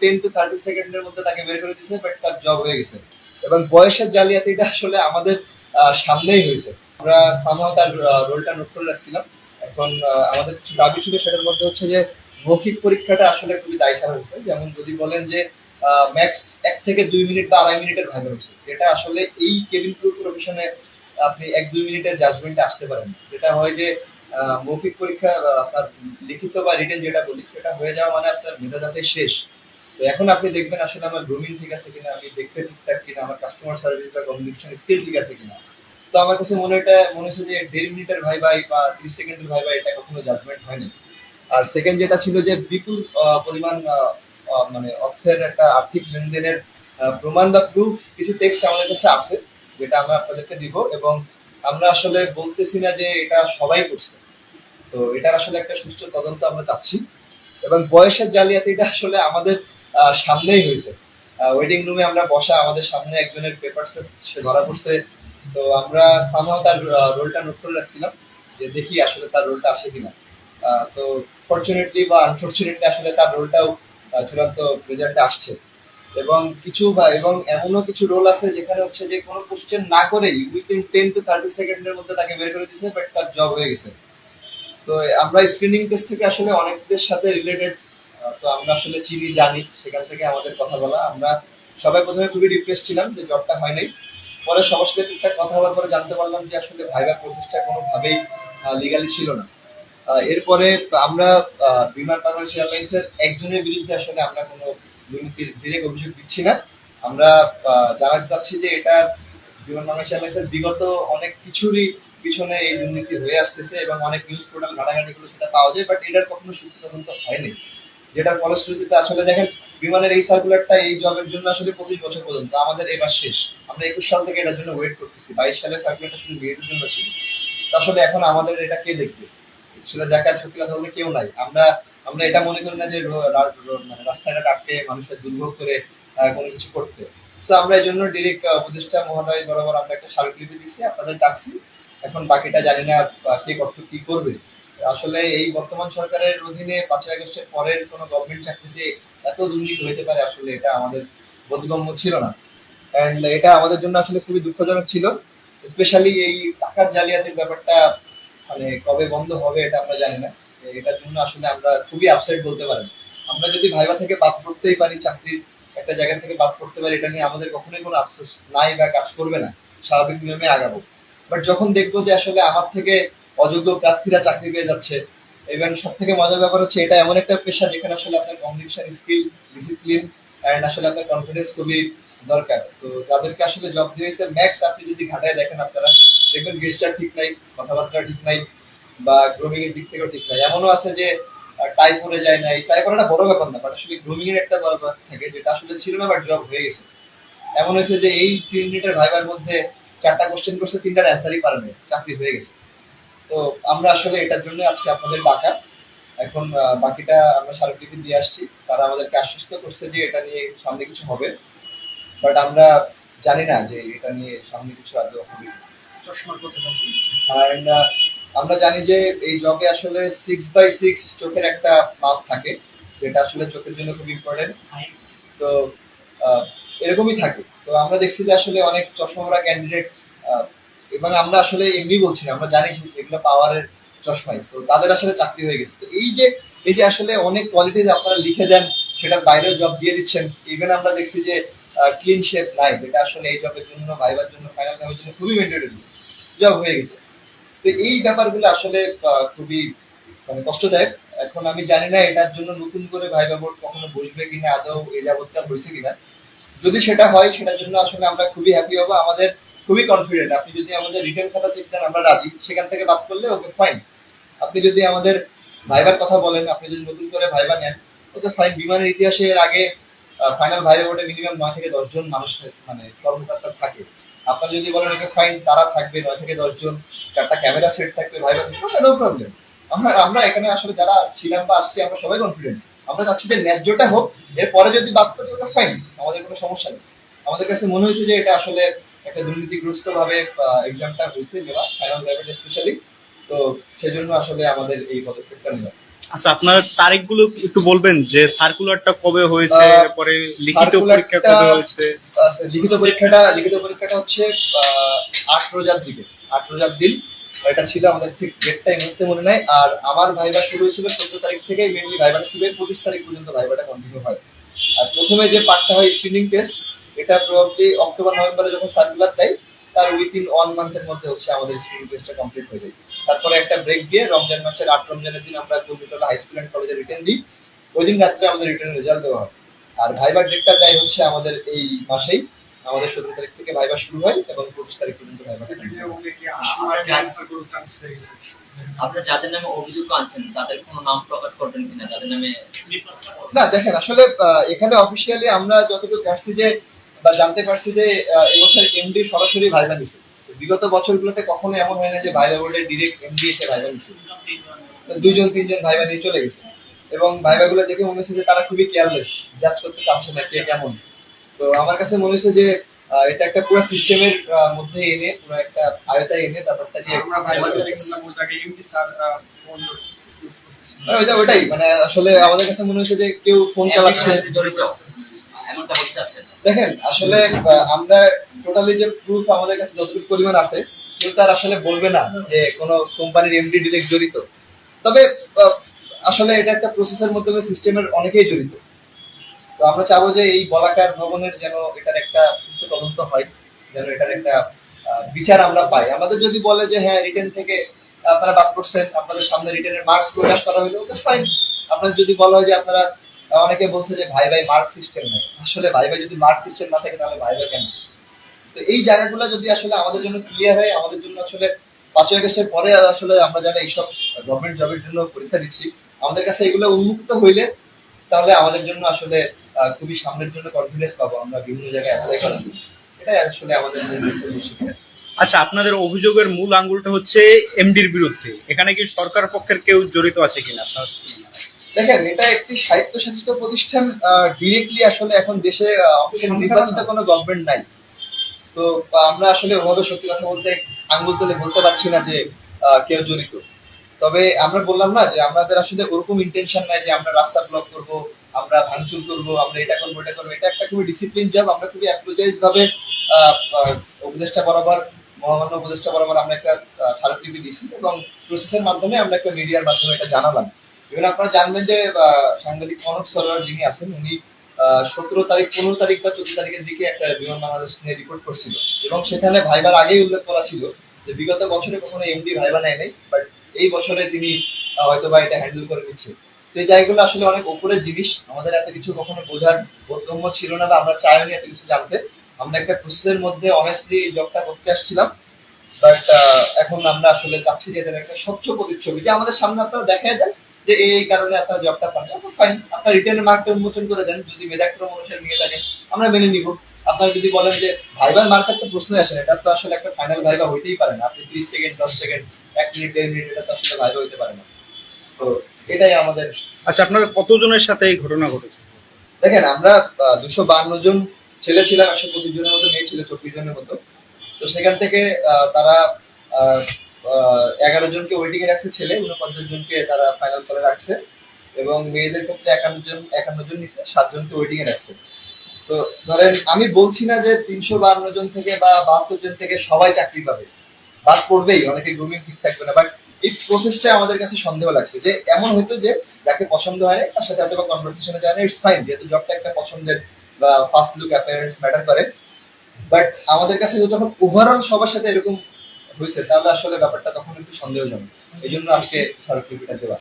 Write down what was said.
10 to 30 সেকেন্ডের মধ্যে তাকে বের করে দিয়েছে, বাট তার জব হয়ে গেছে। এবং বয়সের জালিয়াতিটা আসলে আমাদের সামনেই হয়েছে। আমরা সামহাও তার রোলটা নোট করে রাখছিলাম। এখন আমাদের কিছু দাবি ছিল, সেটার মধ্যে হচ্ছে যে মৌখিক পরীক্ষাটা আসলে খুবই দায়সারা হয়েছে। যেমন যদি বলেন যে ম্যাক্স 1 থেকে 2 মিনিট বা 2.5 মিনিটের ভাইবা হয়েছে, যেটা আসলে এই কেবিন ক্রু প্রফেশনে আপনি 1-2 মিনিটের জাজমেন্টে আসতে পারেন। যেটা হয় যে মৌখিক পরীক্ষা আপনার লিখিত বা রিটেন যেটা বলি, সেটা হয়ে যাওয়া মানে আপনার মেধা যাচাই শেষ। তো এখন আপনি দেখবেন আসলে আমার গ্রুমিং ঠিক আছে কিনা, আমি দেখতে ঠিকঠাক কিনা, আমার কাস্টমার সার্ভিস বা কমিউনিকেশন স্কিল ঠিক আছে কিনা। তো আমার কাছে মনে হচ্ছে যে 1.5 মিনিটের ভাইবাই বা 30 সেকেন্ডের ভাইবাই এটা কখনো জাজমেন্ট হয়নি। আর সেকেন্ড যেটা ছিল যে বিপুল পরিমাণ মানে অর্থের একটা আর্থিক লেনদেনের প্রমাণ বা প্রুফ কিছু টেক্সট আমাদের কাছে আছে, যেটা আমরা আপনাদেরকে দিব। এবং আমরা আসলে বলতেছি না যে এটা সবাই করছে, তো এটার আসলে একটা সুষ্ঠু তদন্ত আমরা চাচ্ছি। এবং বয়সের জালিয়াতিটা আসলে আমাদের সামনেই হয়েছে। ওয়েডিং রুমে আমরা বসা, আমাদের সামনে একজনের পেপারসে সে ধরা পড়ছে। তো আমরা সামহাও তার রোলটা নোট করে রাখছিলাম, যে দেখি আসলে তার রোলটা আসে কিনা। তো ফরচুনেটলি বা আনফরচুনেটলি আসলে তার রোলটাও চূড়ান্ত রেজাল্টে আসছে। এবং এমনও কিছু রোল আছে যেখানে হচ্ছে যে কোনো কোশ্চেন না করেই উইথিন 10 to 30 সেকেন্ডের মধ্যে তাকে বের করে দিয়েছে, বাট তার জব হয়ে গেছে। তো আমরা স্ক্রিনিং টেস্ট থেকে আসলে অনেকদের সাথে রিলেটেড, তো আমরা আসলে চিনি জানি, সেখান থেকে আমাদের কথা বলা। আমরা সবাই প্রথমে খুবই ডিপ্রেস ছিলাম যে জবটা হয় নাই। পরে সবার সাথে টুকটাক কথা বলার পরে জানতে পারলাম যে আসলে ভাইবা প্রসেসটা কোনোভাবেই লিগালি ছিল না। এরপরে আমরা বিমান বাংলাদেশ এয়ারলাইন্সের একজনের বিরুদ্ধে আসলে আমরা কোনো দুর্নীতির ডিরেক্ট অভিযোগ দিচ্ছি না। আমরা জানাতে চাচ্ছি যে এটা বিমান বাংলাদেশ এয়ারলাইন্সের বিগত অনেক কিছুরই পিছনে এই দুর্নীতি হয়ে আসতেছে, এবং অনেক নিউজ পোর্টাল ঘাটাঘাটি করে সেটা পাওয়া যায়, বাট এটার কখনো সুস্থ তদন্ত হয়নি। যেটার ফলশ্রুতিতে আসলে দেখেন, বিমানের এই সার্কুলারটা এই জবের জন্য আসলে 25 বছর পর্যন্ত, আমাদের এবার শেষ। আমরা 21 সাল থেকে এটার জন্য ওয়েট করতেছি। 22 সালের সার্কুলারটা শুধু মেয়েদের জন্য ছিল। আসলে এখন আমাদের এটা কে দেখবে? সেটা দেখার সত্যি কথা বলতে কেউ নাই। আমরা আমরা এটা মনে করি না যে মানে রাস্তাঘাট আটকে মানুষের দুর্ভোগ করে কোনো কিছু করতে। তো আমরা এই জন্য ডিরেক্ট উপদেষ্টা মহোদয় বরাবর আমরা একটা স্মারকলিপি দিচ্ছি, আপনাদের ডাকছি। এখন বাকিটা জানি না কে কত কি করবে। আসলে এই বর্তমান সরকারের অধীনে 5ই আগস্টের পরের কোনো গভর্নমেন্ট চাকরিতে এত দুর্নীতি হইতে পারে, আসলে এটা আমাদের বোধগম্য ছিল না। অ্যান্ড এটা আমাদের জন্য আসলে খুবই দুঃখজনক ছিল। স্পেশালি এই টাকার জালিয়াতির ব্যাপারটা মানে কবে বন্ধ হবে এটা আমরা জানি না। এটার জন্য আসলে আমরা খুবই আপসেট বলতে পারেন। আমরা যদি ভাইবা থেকে বাদ পড়তেই পারি, চাকরির একটা জায়গা থেকে বাদ পড়তে পারি, এটা নিয়ে আমাদের কখনোই কোনো আফসোস নাই বা কাজ করবে না। স্বাভাবিক নিয়মে আগাবো। বাট যখন দেখবো যে আসলে আমার থেকে অযোগ্য প্রার্থীরা চাকরি পেয়ে যাচ্ছে, এবং সব থেকে মজার ব্যাপার হচ্ছে এটা এমন একটা পেশা যেখানে আসলে আপনার কমিউনিকেশন স্কিল, ডিসিপ্লিন অ্যান্ড আসলে আপনার কনফিডেন্স খুবই দরকার। তো যাদেরকে আসলে জব দিয়েছে ম্যাক্স, আপনি যদি ঘাটায় দেখেন আপনারা দেখবেন গেস্টার ঠিক নাই, কথাবার্তা ঠিক নাই, বা গ্রুমিং এর দিক থেকেও ঠিক নাই। এমনও আছে যে টাই পরে যায় না। এই টাই পরাটা বড় ব্যাপার না, বাট আসলে গ্রুমিং এর একটা বড় ব্যাপার থাকে, যেটা আসলে ছিল না বাট জব হয়ে গেছে। এমন হয়েছে যে এই 3 মিনিটের ভাইবার মধ্যে 4টা কোশ্চেন করছে, 3টার অ্যান্সারই পারে না, চাকরি হয়ে গেছে। তো আমরা আসলে এটার জন্য আজকে আপনাদের ডাকা। এখন বাকিটা আমরা স্মারকলিপি দিয়ে আসছি। তারা আমাদেরকে আশ্বস্ত করছে যে এটা নিয়ে সামনে কিছু হবে, বাট আমরা জানি না যে এটা নিয়ে সামনে কিছু আদৌ হবে। চশমার কথা বলুন। অ্যান্ড আমরা জানি যে এই জবে আসলে 6/6 চোখের একটা মাপ থাকে, যেটা আসলে চোখের জন্য খুব ইম্পর্টেন্ট। তো আহ, এরকমই থাকে। তো আমরা দেখছি যে আসলে অনেক চশমাওয়ালা ক্যান্ডিডেট, এবং আমরা আসলে এমনি বলছি না, আমরা জানি যে এগুলো পাওয়ারের চশমাই, তো তাদের আসলে চাকরি হয়ে গেছে। তো এই যে আসলে অনেক কোয়ালিটিজ আপনারা লিখে দেন, সেটার বাইরেও জব দিয়ে দিচ্ছেন। ইভেন আমরা দেখছি যে ক্লিন শেপ নাই, যেটা আসলে এই জবের জন্য, ভাইবার জন্য, ফাইনাল জবের জন্য খুবই ম্যান্ডেটরি, জব হয়ে গেছে। তো এই ব্যাপারগুলো আসলে খুবই মানে কষ্টদায়ক। এখন আমি জানি না এটার জন্য নতুন করে ভাইবা বোর্ড কখনো বসবে কিনা, আদৌ এই যাবৎকাল হয়েছে কিনা। যদি সেটা হয়, সেটার জন্য আসলে আমরা খুবই হ্যাপি হবো। আমাদের খুবই কনফিডেন্ট, আপনি যদি আমাদের রিটার্ন খাতা চেক দেন আমরা রাজি, সেখান থেকে বাদ করলে ওকে ফাইন। আপনি যদি আমাদের ভাইবার কথা বলেন, আপনি যদি নতুন করে ভাইবা নেন, ওকে ফাইন। বিমানের ইতিহাসে এর আগে ফাইনাল ভাইবা বোর্ডে মিনিমাম 9 থেকে 10 জন মানুষ মানে কর্মকর্তা থাকে। আপনারা যদি বলেন ওকে ফাইন, তারা থাকবে 9 থেকে 10 জন, 4টা ক্যামেরা সেট থাকবে, ভাইবা নো প্রবলেম। আমরা এখানে আসলে যারা ছিলাম বা আসছি, আমরা সবাই কনফিডেন্ট। আমরা চাচ্ছি যে ন্যায্যটা হোক, এরপরে যদি বাদ করি ওটা ফাইন, আমাদের কোনো সমস্যা নেই। আমাদের কাছে মনে হয়েছে যে এটা আসলে একটা দুর্নীতিগ্রস্ত ভাবে এক্সামটা হয়েছে নেওয়া, ফাইনাল ভাইবাটা স্পেশালি। তো সেজন্য আসলে আমাদের এই পদক্ষেপটা নেওয়া। আচ্ছা, আপনার তারিখগুলো একটু বলবেন যে সার্কুলারটা কবে হয়েছে, পরে লিখিত পরীক্ষা কবে হয়েছে? লিখিত পরীক্ষাটা হচ্ছে 8 রোজার দিকে, 8 রোজার দিন এটা ছিল। আমাদের ঠিক ডেটটা এই মুহূর্তে মনে নাই। আর আমার ভাইবা শুরু হয়েছিল 14 তারিখ থেকে, মেনলি ভাইবাটা শুরু হয় 25 তারিখ পর্যন্ত ভাইবাটা কন্টিনিউ হয়। আর প্রথমে যে পার্টটা হয় স্ক্রিনিং টেস্ট, এটা প্রবাবলি অক্টোবর নভেম্বরে যখন সার্কুলার দেয় তার উইথিন 1 মান্থের মধ্যে হচ্ছে আমাদের স্ক্রিনিং টেস্টটা কমপ্লিট হয়ে যায়। তারপরে একটা ব্রেক দিয়ে রমজান মাসের 8 রমজানের দিন আমরা কুমিল্লা হাই স্কুল অ্যান্ড কলেজে রিটার্ন দিই। ওই দিন রাত্রে আমাদের রিটার্ন রেজাল্ট দেওয়া হয়। আর ভাইবার ডেটটা দেয় হচ্ছে আমাদের এই মাসেই। আমাদের 17 তারিখ থেকে ভাইবা শুরু হয় এবং 25 তারিখ পর্যন্ত ভাইবা। আপনারা যাদের নামে অভিযোগ আনছেন তাদের কোনো নাম প্রকাশ করবেন কিনা, যাদের নামে? না দেখেন, আসলে এখানে অফিসিয়ালি আমরা যতটুকু জানছি যে বা জানতে পারছি যে এবছর এমডি সরাসরি ভাইবা নিছে। বিগত বছরগুলোতে কখনো এমন হয় না যে ভাইবা বোর্ডের ডিরেক্ট এমডি এসে ভাইবা নিছে। 2-3 জন ভাইবা নিয়ে চলে গেছে এবং ভাইবা গুলো দেখে মনে হচ্ছে যে তারা খুবই কেয়ারলেস, জাজ করতে চাচ্ছে না কে কেমন। তো আমার কাছে মনে হচ্ছে যে এটা একটা পুরো সিস্টেমের মধ্যে এনে, পুরো একটা আয়তায় এনে ব্যাপারটাকে ওইটাই মানে আসলে আমাদের কাছে মনে হচ্ছে যে কেউ ফোন চালাচ্ছে। দেখেন আসলে আমরা টোটালি যে প্রুফ আমাদের কাছে যতটুকু পরিমাণ আছে, কেউ তার আসলে বলবে না যে কোনো কোম্পানির এমডি ডিরেক্ট জড়িত। তবে আসলে এটা একটা প্রসেসের মাধ্যমে সিস্টেমের অনেকেই জড়িত। তো আমরা চাবো যে এই বলাকার ভবনের যেন এটার একটা সুষ্ঠু তদন্ত হয়, যেন এটার একটা বিচার আমরা পাই। আমাদের যদি বলে যে হ্যাঁ রিটেন থেকে আপনারা বাদ করছেন, আপনাদের সামনে রিটেনের মার্কস প্রকাশ করা হলো, ওকে ফাইন। আপনাদের যদি বলা হয় যে আপনারা, অনেকে বলছে যে ভাই মার্ক সিস্টেম নেই, আসলে ভাই যদি মার্ক সিস্টেম না থাকে তাহলে ভাই কেন? তো এই জায়গাগুলো যদি আসলে আমাদের জন্য ক্লিয়ার হয়, আমাদের জন্য আসলে 5ই আগস্টের পরে আসলে আমরা যারা এইসব গভর্নমেন্ট জবের জন্য পরীক্ষা দিচ্ছি, আমাদের কাছে এগুলো উন্মুক্ত হইলে তাহলে আমাদের জন্য আসলে খুবই সামনের জন্য কনফিডেন্স পাবো আমরা বিভিন্ন জায়গায় অ্যাপ্লাই করার। এটাই আসলে আমাদের আচ্ছা, আপনাদের অভিযোগের মূল আঙ্গুলটা হচ্ছে এমডির বিরুদ্ধে, এখানে কি সরকার পক্ষের কেউ জড়িত আছে কিনা? দেখেন, এটা একটি স্বায়ত্তশাসিত প্রতিষ্ঠান, ডিরেক্টলি আসলে এখন দেশে নির্বাচিত কোনো গভর্নমেন্ট নাই। তো আমরা আসলে ওভাবে সত্যি কথা বলতে আঙ্গুল তুলে বলতে পারছি না যে কেউ জড়িত। তবে আমরা বললাম না যে আমাদের আসলে ওরকম ইন্টেনশন নাই যে আমরা রাস্তা ব্লক করব, আমরা ভাঙচুর করব, আমরা এটা করবো এটা করবো। এটা একটা খুবই ডিসিপ্লিন জব। আমরা খুবই অ্যাপ্রোচাইজ ভাবে উপদেষ্টা বরাবর, মহামান্য উপদেষ্টা বরাবর আমরা একটা স্মারকলিপি দিছি এবং প্রসেসের মাধ্যমে আমরা একটা মিডিয়ার মাধ্যমে এটা জানালাম। এবং আপনারা জানবেন যে সাংবাদিক কনক সরোয়ার যিনি আছেন, উনি 17 তারিখ 15 তারিখ বা 14 তারিখের দিকে একটা বিমান বাংলাদেশ নিয়ে রিপোর্ট করছিল এবং সেখানে ভাইবার আগেই উল্লেখ করা ছিল যে বিগত বছরে কখনো এমডি ভাইবা নেয় নাই, বাট এই বছরে তিনি হয়তো বা এটা হ্যান্ডেল করে নিচ্ছে। তো এই জায়গাগুলো আসলে অনেক উপরের জিনিস, আমাদের এত কিছু কখনো বোঝার বোধগম্য ছিল না বা আমরা চাইনি এত কিছু জানতে। আমরা একটা প্রসেসের মধ্যে অনেস্টলি জবটা করতে আসছিলাম, বাট এখন আমরা আসলে চাচ্ছি যে এটার একটা স্বচ্ছ প্রতিচ্ছবি যে আমাদের সামনে আপনারা দেখায় দেন যে এই কারণে আপনারা জবটা পান, ফাইন। আপনার রিটার্নের মার্কটা উন্মোচন করে দেন, যদি মেধাক্রম অনুসারে নিয়ে থাকেন আমরা মেনে নিব। আপনারা যদি বলেন যে ভাইবার মার্কের তো প্রশ্নই আসে না, এটা তো আসলে একটা ফাইনাল ভাইবা হইতেই পারে না। আপনি 30 সেকেন্ড 10 সেকেন্ড 1 মিনিট 1.5 মিনিট এটা তো আসলে ভাইবা হইতে পারে না। তো এটাই আমাদের। আচ্ছা, আপনারা কতজনের সাথে এই ঘটনা ঘটেছে? দেখেন, আমরা 252 জন ছেলে ছিলাম, 125 জনের মতো মেয়ে ছিল, 24 জনের মতো। তো সেখান থেকে তারা 11 জনকে ওয়েটিং এ রাখছে, ছেলে 49 জনকে তারা ফাইনাল করে রাখছে এবং মেয়েদের ক্ষেত্রে 51 জন নিছে, 7 জনকে ওয়েটিং এ রাখছে। তো ধরেন আমি বলছি না যে 352 জন থেকে বা 72 জন থেকে সবাই চাকরি পাবে, বাদ পড়বেই, অনেকে গ্রুমিং ঠিক থাকবে না। বাট এই প্রসেসটা আমাদের কাছে সন্দেহ লাগছে যে এমন হয়তো যে যাকে পছন্দ হয় তার সাথে হয়তো বা কনভারসেশনে যায় না, ইটস ফাইন, যেহেতু জবটা একটা পছন্দের বা ফার্স্ট লুক অ্যাপিয়ারেন্স ম্যাটার করে। বাট আমাদের কাছে যখন ওভারঅল সবার সাথে এরকম হয়েছে তাহলে আসলে ব্যাপারটা তখন একটু সন্দেহজনক। এই জন্য আজকে স্মারকলিপিটা দেওয়া।